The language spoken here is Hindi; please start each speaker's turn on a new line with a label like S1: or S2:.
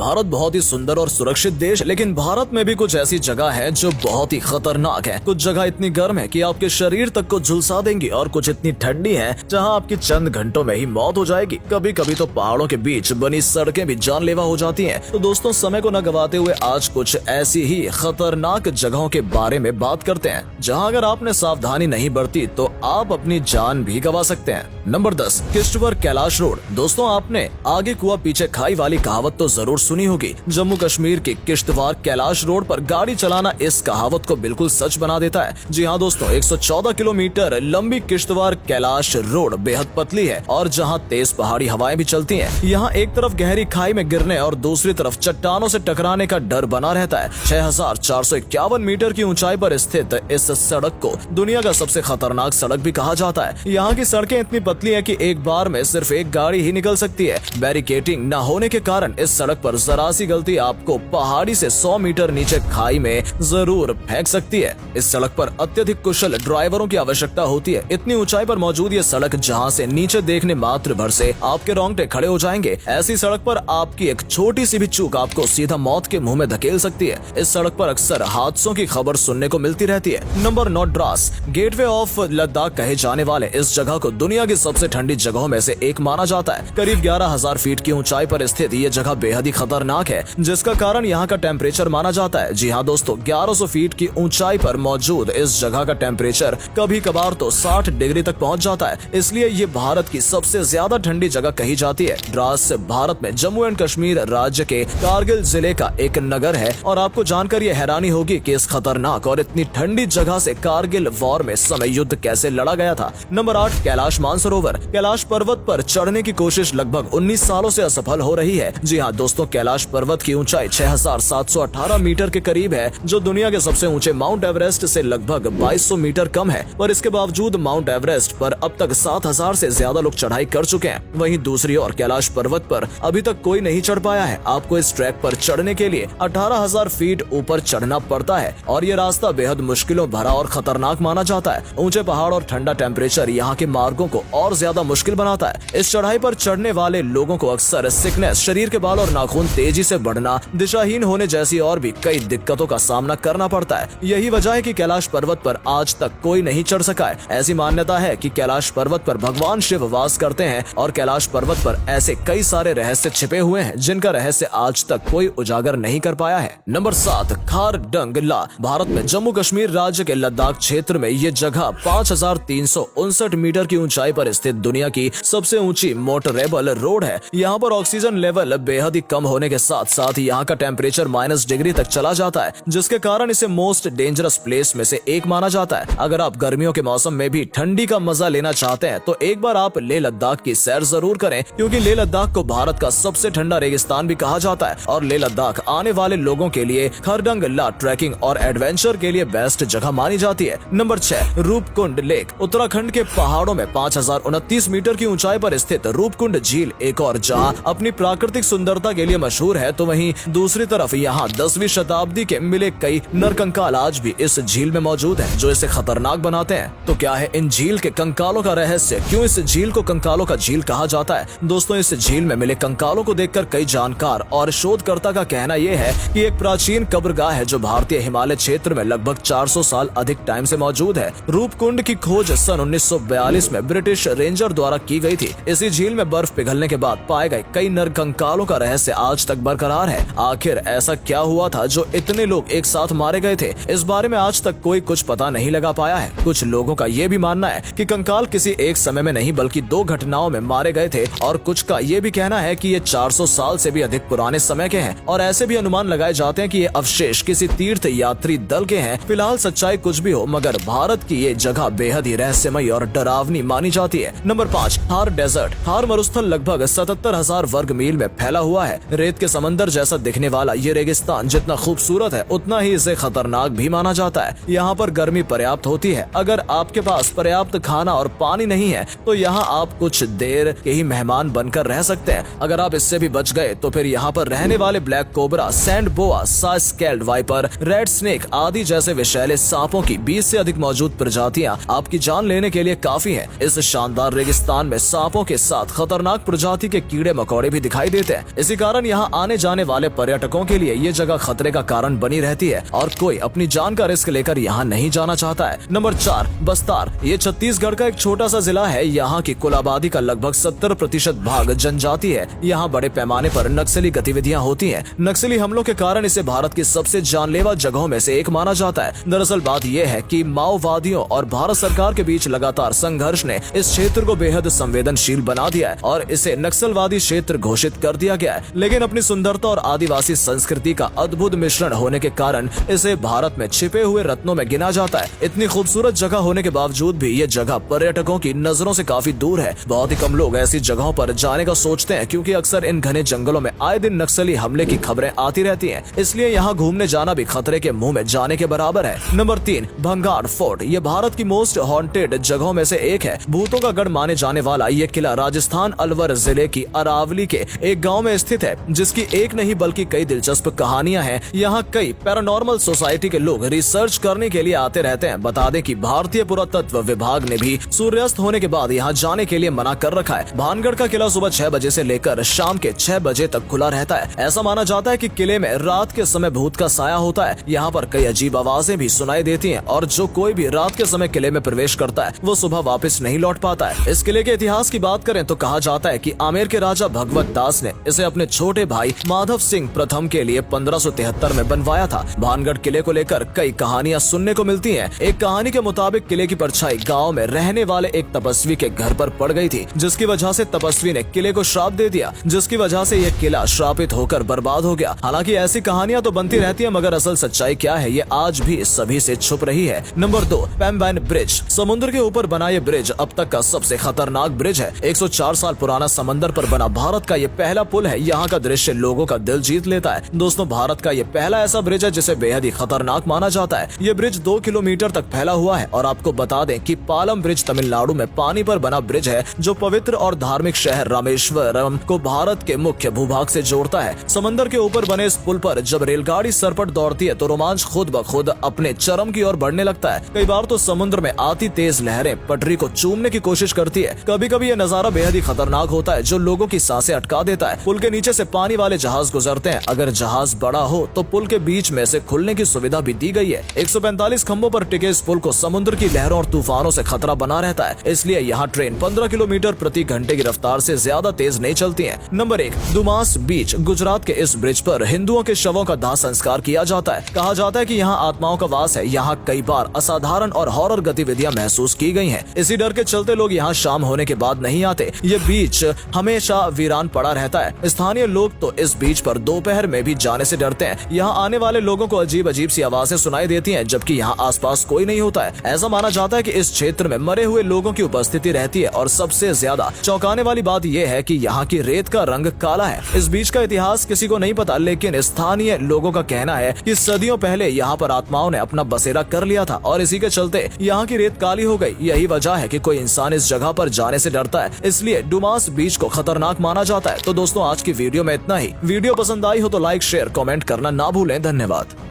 S1: भारत बहुत ही सुंदर और सुरक्षित देश, लेकिन भारत में भी कुछ ऐसी जगह है जो बहुत ही खतरनाक है। कुछ जगह इतनी गर्म है कि आपके शरीर तक को झुलसा देंगी और कुछ इतनी ठंडी है जहां आपकी चंद घंटों में ही मौत हो जाएगी। कभी कभी तो पहाड़ों के बीच बनी सड़कें भी जानलेवा हो जाती हैं। तो दोस्तों, समय को न गवाते हुए आज कुछ ऐसी ही खतरनाक जगहों के बारे में बात करते हैं जहां अगर आपने सावधानी नहीं बरती तो आप अपनी जान भी गवा सकते हैं। Number 10, Kishtwar Kailash road. दोस्तों, आपने आगे कुआं पीछे खाई वाली कहावत तो जरूर सुनी होगी। जम्मू कश्मीर के किश्तवाड़ कैलाश रोड पर गाड़ी चलाना इस कहावत को बिल्कुल सच बना देता है। जी हाँ दोस्तों, 114 किलोमीटर लंबी किश्तवाड़ कैलाश रोड बेहद पतली है और जहाँ तेज पहाड़ी हवाएं भी चलती हैं। यहाँ एक तरफ गहरी खाई में गिरने और दूसरी तरफ चट्टानों से टकराने का डर बना रहता है। 6451 मीटर की ऊंचाई पर स्थित इस सड़क को दुनिया का सबसे खतरनाक सड़क भी कहा जाता है। यहाँ की सड़कें इतनी पतली है कि एक बार में सिर्फ एक गाड़ी ही निकल सकती है। बैरिकेटिंग न होने के कारण इस सड़क पर जरा सी गलती आपको पहाड़ी से 100 मीटर नीचे खाई में जरूर फेंक सकती है। इस सड़क पर अत्यधिक कुशल ड्राइवरों की आवश्यकता होती है। इतनी ऊंचाई पर मौजूद ये सड़क जहां से नीचे देखने मात्र भर से आपके रोंगटे खड़े हो जाएंगे। ऐसी सड़क पर आपकी एक छोटी सी भी चूक आपको सीधा मौत के मुंह में धकेल सकती है। इस सड़क पर अक्सर हादसों की खबर सुनने को मिलती रहती है। Number 9, Dras. Gateway of Ladakh कहे जाने वाले इस जगह को दुनिया की सबसे ठंडी जगहों में से एक माना जाता है। करीब 11,000 फीट की ऊंचाई पर स्थित ये जगह बेहद ही खतरनाक है, जिसका कारण यहाँ का टेम्परेचर माना जाता है। जी हाँ दोस्तों, 1100 फीट की ऊंचाई पर मौजूद इस जगह का टेम्परेचर कभी कभार तो 60 डिग्री तक पहुँच जाता है। इसलिए ये भारत की सबसे ज्यादा ठंडी जगह कही जाती है। द्रास भारत में जम्मू एंड कश्मीर राज्य के कारगिल जिले का एक नगर है और आपको जानकर ये हैरानी होगी कि इस खतरनाक और इतनी ठंडी जगह से कारगिल वॉर में समय युद्ध कैसे लड़ा गया था। नंबर 8, कैलाश मानसरोवर। कैलाश पर्वत पर चढ़ने की कोशिश लगभग 19 सालों से असफल हो रही है। जी हाँ दोस्तों, कैलाश पर्वत की ऊंचाई 6718 मीटर के करीब है, जो दुनिया के सबसे ऊंचे माउंट एवरेस्ट से लगभग 2200 मीटर कम है। पर इसके बावजूद माउंट एवरेस्ट पर अब तक 7000 से ज्यादा लोग चढ़ाई कर चुके हैं। वहीं दूसरी ओर कैलाश पर्वत पर अभी तक कोई नहीं चढ़ पाया है। आपको इस ट्रैक पर चढ़ने के लिए 18,000 फीट ऊपर चढ़ना पड़ता है और ये रास्ता बेहद मुश्किलों भरा और खतरनाक माना जाता है। ऊंचे पहाड़ और ठंडा टेम्परेचर यहाँ के मार्गों को और ज्यादा मुश्किल बनाता है। इस चढ़ाई पर चढ़ने वाले लोगों को अक्सर सिकनेस, शरीर के बाल और नाखून तेजी से बढ़ना, दिशाहीन होने जैसी और भी कई दिक्कतों का सामना करना पड़ता है। यही वजह है कि कैलाश पर्वत पर आज तक कोई नहीं चढ़ सका है। ऐसी मान्यता है कि कैलाश पर्वत पर भगवान शिव वास करते हैं और कैलाश पर्वत पर ऐसे कई सारे रहस्य छिपे हुए हैं जिनका रहस्य आज तक कोई उजागर नहीं कर पाया है। नंबर 7, खारडंगला। भारत में जम्मू कश्मीर राज्य के लद्दाख क्षेत्र में ये जगह 5359 मीटर की ऊंचाई पर स्थित दुनिया की सबसे ऊंची मोटरेबल रोड है। यहाँ पर ऑक्सीजन लेवल बेहद ही कम होने के साथ साथ यहाँ का टेम्परेचर माइनस डिग्री तक चला जाता है, जिसके कारण इसे मोस्ट डेंजरस प्लेस में से एक माना जाता है। अगर आप गर्मियों के मौसम में भी ठंडी का मजा लेना चाहते हैं तो एक बार आप लेह लद्दाख की सैर जरूर करें, क्योंकि लेह लद्दाख को भारत का सबसे ठंडा रेगिस्तान भी कहा जाता है और लेह लद्दाख आने वाले लोगों के लिए खारडंगला ट्रैकिंग और एडवेंचर के लिए बेस्ट जगह मानी जाती है। Number 6, Roopkund lake. उत्तराखंड के पहाड़ों में 5029 मीटर की ऊंचाई पर स्थित रूपकुंड झील एक और जहां अपनी प्राकृतिक सुंदरता के लिए मशहूर है, तो वहीं दूसरी तरफ यहाँ 10वीं शताब्दी के मिले कई नरकंकाल आज भी इस झील में मौजूद है, जो इसे खतरनाक बनाते हैं। तो क्या है इन झील के कंकालों का रहस्य? क्यों इस झील को कंकालों का झील कहा जाता है? दोस्तों, इस झील में मिले कंकालों को देखकर कई जानकार और शोधकर्ता का कहना यह है कि एक प्राचीन कब्रगाह है जो भारतीय हिमालय क्षेत्र में लगभग 400 साल अधिक टाइम से मौजूद है। रूपकुंड की खोज सन 1942 में ब्रिटिश रेंजर द्वारा की गई थी। इसी झील में बर्फ पिघलने के बाद पाए गए कई नरकंकालों का रहस्य आज तक बरकरार है। आखिर ऐसा क्या हुआ था जो इतने लोग एक साथ मारे गए थे? इस बारे में आज तक कोई कुछ पता नहीं लगा पाया है। कुछ लोगों का ये भी मानना है कि कंकाल किसी एक समय में नहीं बल्कि 2 घटनाओं में मारे गए थे और कुछ का ये भी कहना है कि ये 400 साल से भी अधिक पुराने समय के हैं और ऐसे भी अनुमान लगाए जाते हैं कि ये अवशेष किसी तीर्थ यात्री दल के हैं। फिलहाल सच्चाई कुछ भी हो, मगर भारत की ये जगह बेहद ही रहस्यमयी और डरावनी मानी जाती है। Number 5, Thar desert. थार मरुस्थल लगभग 77,000 वर्ग मील में फैला हुआ है। रेत के समंदर जैसा दिखने वाला ये रेगिस्तान जितना खूबसूरत है उतना ही इसे खतरनाक भी माना जाता है। यहाँ पर गर्मी पर्याप्त होती है। अगर आपके पास पर्याप्त खाना और पानी नहीं है तो यहाँ आप कुछ देर के ही मेहमान बनकर रह सकते हैं। अगर आप इससे भी बच गए तो फिर यहाँ पर रहने वाले ब्लैक कोबरा, सैंड बोआ, स्केल्ड वाइपर, रेड स्नेक आदि जैसे विषैले सांपों की 20 से अधिक मौजूद प्रजातियां आपकी जान लेने के लिए काफी हैं। इस शानदार रेगिस्तान में सांपों के साथ खतरनाक प्रजाति के कीड़े मकोड़े भी दिखाई देते हैं। इसी कारण कारण यहाँ आने जाने वाले पर्यटकों के लिए ये जगह खतरे का कारण बनी रहती है और कोई अपनी जान का रिस्क लेकर यहाँ नहीं जाना चाहता है। नंबर 4, बस्तार। ये छत्तीसगढ़ का एक छोटा सा जिला है। यहाँ की कुल आबादी का लगभग 70% भाग जनजाति है। यहाँ बड़े पैमाने पर नक्सली गतिविधियाँ होती है। नक्सली हमलों के कारण इसे भारत की सबसे जानलेवा जगहों में से एक माना जाता है। दरअसल बात यह है कि माओवादियों और भारत सरकार के बीच लगातार संघर्ष ने इस क्षेत्र को बेहद संवेदनशील बना दिया है और इसे नक्सलवादी क्षेत्र घोषित कर दिया गया है। लेकिन अपनी सुंदरता और आदिवासी संस्कृति का अद्भुत मिश्रण होने के कारण इसे भारत में छिपे हुए रत्नों में गिना जाता है। इतनी खूबसूरत जगह होने के बावजूद भी ये जगह पर्यटकों की नजरों से काफी दूर है। बहुत ही कम लोग ऐसी जगहों पर जाने का सोचते हैं क्योंकि अक्सर इन घने जंगलों में आए दिन नक्सली हमले की खबरें आती रहती हैं। इसलिए यहाँ घूमने जाना भी खतरे के मुंह में जाने के बराबर है। नंबर 3, भंगार फोर्ट। ये भारत की मोस्ट हॉन्टेड जगहों में से एक है। भूतों का गढ़ माने जाने वाला ये किला राजस्थान अलवर जिले की अरावली के एक गांव में स्थित है, जिसकी एक नहीं बल्कि कई दिलचस्प कहानियां हैं। यहाँ कई पैरानॉर्मल सोसाइटी के लोग रिसर्च करने के लिए आते रहते हैं। बता दें कि भारतीय पुरातत्व विभाग ने भी सूर्यास्त होने के बाद यहाँ जाने के लिए मना कर रखा है। भानगढ़ का किला सुबह 6 बजे से लेकर शाम के 6 बजे तक खुला रहता है। ऐसा माना जाता है कि किले में रात के समय भूत का साया होता है। यहाँ पर कई अजीब आवाजें भी सुनाई देती हैं और जो कोई भी रात के समय किले में प्रवेश करता है वो सुबह वापस नहीं लौट पाता है। इस किले के इतिहास की बात करें तो कहा जाता है कि आमेर के राजा भगवत दास ने इसे अपने छोटे भाई माधव सिंह प्रथम के लिए 1573 में बनवाया था। भानगढ़ किले को लेकर कई कहानियां सुनने को मिलती हैं। एक कहानी के मुताबिक किले की परछाई गांव में रहने वाले एक तपस्वी के घर पर पड़ गई थी, जिसकी वजह से तपस्वी ने किले को श्राप दे दिया, जिसकी वजह से यह किला श्रापित होकर बर्बाद हो गया। हालांकि ऐसी कहानियां तो बनती रहती है, मगर असल सच्चाई क्या है ये आज भी सभी से छुप रही है। Number 2, Pamban bridge. समुद्र के ऊपर बना ये ब्रिज अब तक का सबसे खतरनाक ब्रिज है। 104 साल पुराना समंदर पर बना भारत का ये पहला पुल है। यहाँ का दृश्य लोगों का दिल जीत लेता है। दोस्तों, भारत का ये पहला ऐसा ब्रिज है जिसे बेहद ही खतरनाक माना जाता है। ये ब्रिज 2 किलोमीटर तक फैला हुआ है और आपको बता दें कि पालम ब्रिज तमिलनाडु में पानी पर बना ब्रिज है, जो पवित्र और धार्मिक शहर रामेश्वरम को भारत के मुख्य भूभाग से जोड़ता है। समंदर के ऊपर बने इस पुल पर जब रेलगाड़ी सरपट दौड़ती है तो रोमांच खुद ब खुद अपने चरम की ओर बढ़ने लगता है। कई बार तो समुद्र में आती तेज लहरें पटरी को चूमने की कोशिश करती है। कभी कभी ये नजारा बेहद ही खतरनाक होता है, जो लोगों की सांसें अटका देता है। पुल के नीचे से पानी वाले जहाज गुजरते हैं। अगर जहाज बड़ा हो तो पुल के बीच में से खुलने की सुविधा भी दी गई है। 145 खंभों पर टिके इस पुल को समुद्र की लहरों और तूफानों से खतरा बना रहता है। इसलिए यहाँ ट्रेन 15 किलोमीटर प्रति घंटे की रफ्तार से ज्यादा तेज नहीं चलती है। नंबर 1, दुमास बीच। गुजरात के इस ब्रिज पर हिंदुओं के शवों का दाह संस्कार किया जाता है। कहा जाता है कि यहाँ आत्माओं का वास है। यहाँ कई बार असाधारण और हॉरर गतिविधियां महसूस की गई हैं। इसी डर के चलते लोग यहाँ शाम होने के बाद नहीं आते। ये बीच हमेशा वीरान पड़ा रहता है। स्थानीय लोग तो इस बीच पर दोपहर में भी जाने से डरते हैं। यहाँ आने वाले लोगों को अजीब अजीब सी आवाजें सुनाई देती हैं, जबकि यहाँ आसपास कोई नहीं होता है। ऐसा माना जाता है कि इस क्षेत्र में मरे हुए लोगों की उपस्थिति रहती है और सबसे ज्यादा चौंकाने वाली बात यह है कि यहाँ की रेत का रंग काला है। इस बीच का इतिहास किसी को नहीं पता, लेकिन स्थानीय लोगों का कहना है कि सदियों पहले यहाँ पर आत्माओं ने अपना बसेरा कर लिया था और इसी के चलते यहाँ की रेत काली हो गई। यही वजह है कि कोई इंसान इस जगह पर जाने से डरता है, इसलिए डुमास बीच को खतरनाक माना जाता है। तो दोस्तों, आज की वीडियो में इतना ही। वीडियो पसंद आई हो तो लाइक, शेयर, कमेंट करना ना भूलें। धन्यवाद।